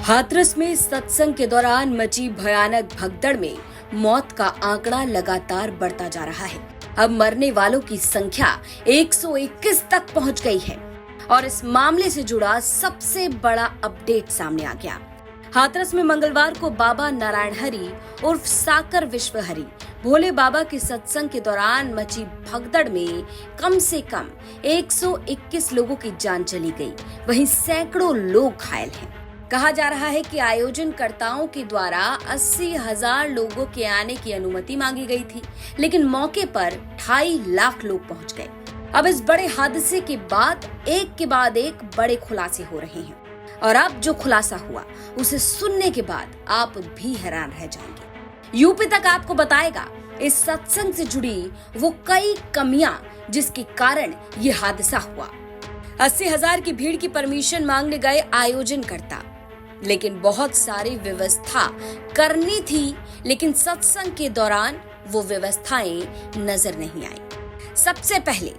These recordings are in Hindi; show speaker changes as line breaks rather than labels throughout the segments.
हाथरस में सत्संग के दौरान मची भयानक भगदड़ में मौत का आंकड़ा लगातार बढ़ता जा रहा है। अब मरने वालों की संख्या 121 तक पहुंच गई है और इस मामले से जुड़ा सबसे बड़ा अपडेट सामने आ गया। हाथरस में मंगलवार को बाबा नारायण हरि उर्फ साकर विश्व हरि भोले बाबा के सत्संग के दौरान मची भगदड़ में कम से कम 121 लोगों की जान चली गई, वहीं सैकड़ों लोग घायल हैं। कहा जा रहा है कि आयोजनकर्ताओं के द्वारा 80,000 लोगों के आने की अनुमति मांगी गई थी, लेकिन मौके पर 2.5 लाख लोग पहुंच गए। अब इस बड़े हादसे के बाद एक बड़े खुलासे हो रहे हैं और अब जो खुलासा हुआ उसे सुनने के बाद आप भी हैरान रह जाएंगे। यूपी तक आपको बताएगा इस सत्संग से जुड़ी वो कई कमियां जिसके कारण ये हादसा हुआ। 80,000 की भीड़ की परमिशन मांगने गए आयोजनकर्ता, लेकिन बहुत सारी व्यवस्था करनी थी, लेकिन सत्संग के दौरान वो व्यवस्थाएं नजर नहीं आई। सबसे पहले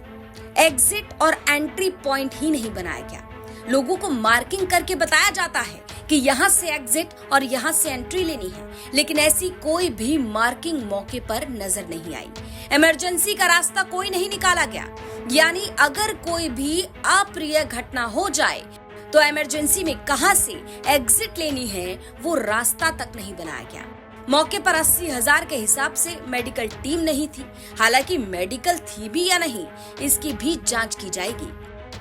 एग्जिट और एंट्री पॉइंट ही नहीं बनाया गया। लोगों को मार्किंग करके बताया जाता है कि यहाँ से एग्जिट और यहाँ से एंट्री लेनी है, लेकिन ऐसी कोई भी मार्किंग मौके पर नजर नहीं आई। इमरजेंसी का रास्ता कोई नहीं निकाला गया, यानी अगर कोई भी अप्रिय घटना हो जाए तो इमरजेंसी में कहां से एग्जिट लेनी है वो रास्ता तक नहीं बनाया गया। मौके पर 80,000 के हिसाब से मेडिकल टीम नहीं थी। हालांकि मेडिकल थी भी या नहीं इसकी भी जांच की जाएगी।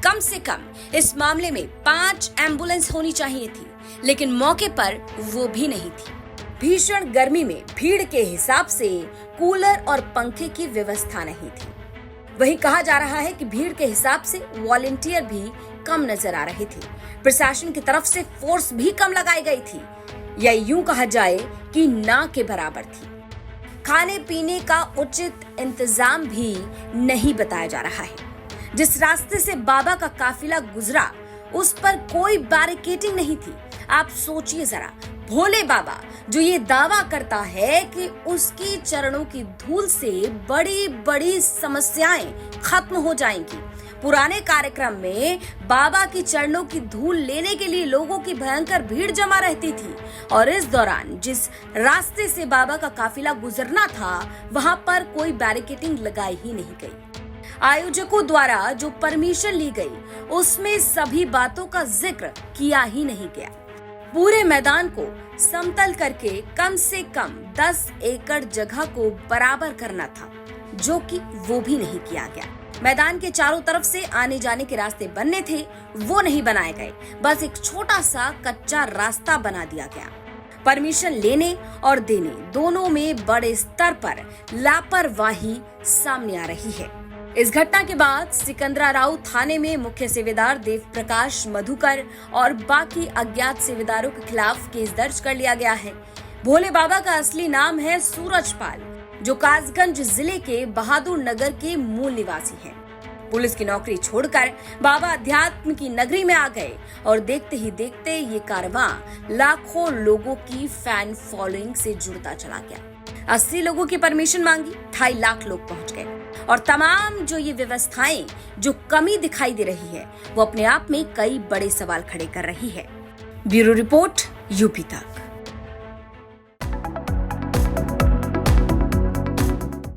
कम से कम इस मामले में 5 एम्बुलेंस होनी चाहिए थी, लेकिन मौके पर वो भी नहीं थी। भीषण गर्मी में भीड़ के हिसाब से कूलर और पंखे की व्यवस्था नहीं थी। वहीं कहा जा रहा है कि भीड़ के हिसाब से वॉलंटियर भी कम नजर आ रहे थे। प्रशासन की तरफ से फोर्स भी कम लगाई गई थी, या यूं कहा जाए कि ना के बराबर थी। खाने पीने का उचित इंतजाम भी नहीं बताया जा रहा है। जिस रास्ते से बाबा का काफिला गुजरा उस पर कोई बैरिकेडिंग नहीं थी। आप सोचिए जरा, भोले बाबा जो ये दावा करता है कि उसकी चरणों की धूल से बड़ी बड़ी समस्याएं खत्म हो जाएंगी। पुराने कार्यक्रम में बाबा की चरणों की धूल लेने के लिए लोगों की भयंकर भीड़ जमा रहती थी और इस दौरान जिस रास्ते से बाबा का काफिला गुजरना था वहां पर कोई बैरिकेडिंग लगाई ही नहीं गई। आयोजकों द्वारा जो परमिशन ली गई उसमें सभी बातों का जिक्र किया ही नहीं गया। पूरे मैदान को समतल करके कम से कम 10 एकड़ जगह को बराबर करना था, जो कि वो भी नहीं किया गया। मैदान के चारों तरफ से आने जाने के रास्ते बनने थे, वो नहीं बनाए गए। बस एक छोटा सा कच्चा रास्ता बना दिया गया। परमिशन लेने और देने दोनों में बड़े स्तर पर लापरवाही सामने आ रही है। इस घटना के बाद सिकंदराराव थाने में मुख्य सेवेदार देव प्रकाश मधुकर और बाकी अज्ञात सेवेदारों के खिलाफ केस दर्ज कर लिया गया है। भोले बाबा का असली नाम है सूरजपाल, जो कासगंज जिले के बहादुर नगर के मूल निवासी हैं। पुलिस की नौकरी छोड़कर बाबा अध्यात्म की नगरी में आ गए और देखते ही देखते ये कारवां लाखों लोगों की फैन फॉलोइंग से जुड़ता चला गया। 80 लोगों की परमिशन मांगी, 2.5 लाख लोग पहुंच गए और तमाम जो ये व्यवस्थाएं जो कमी दिखाई दे रही है वो अपने आप में कई बड़े सवाल खड़े कर रही है। ब्यूरो रिपोर्ट यूपी तक।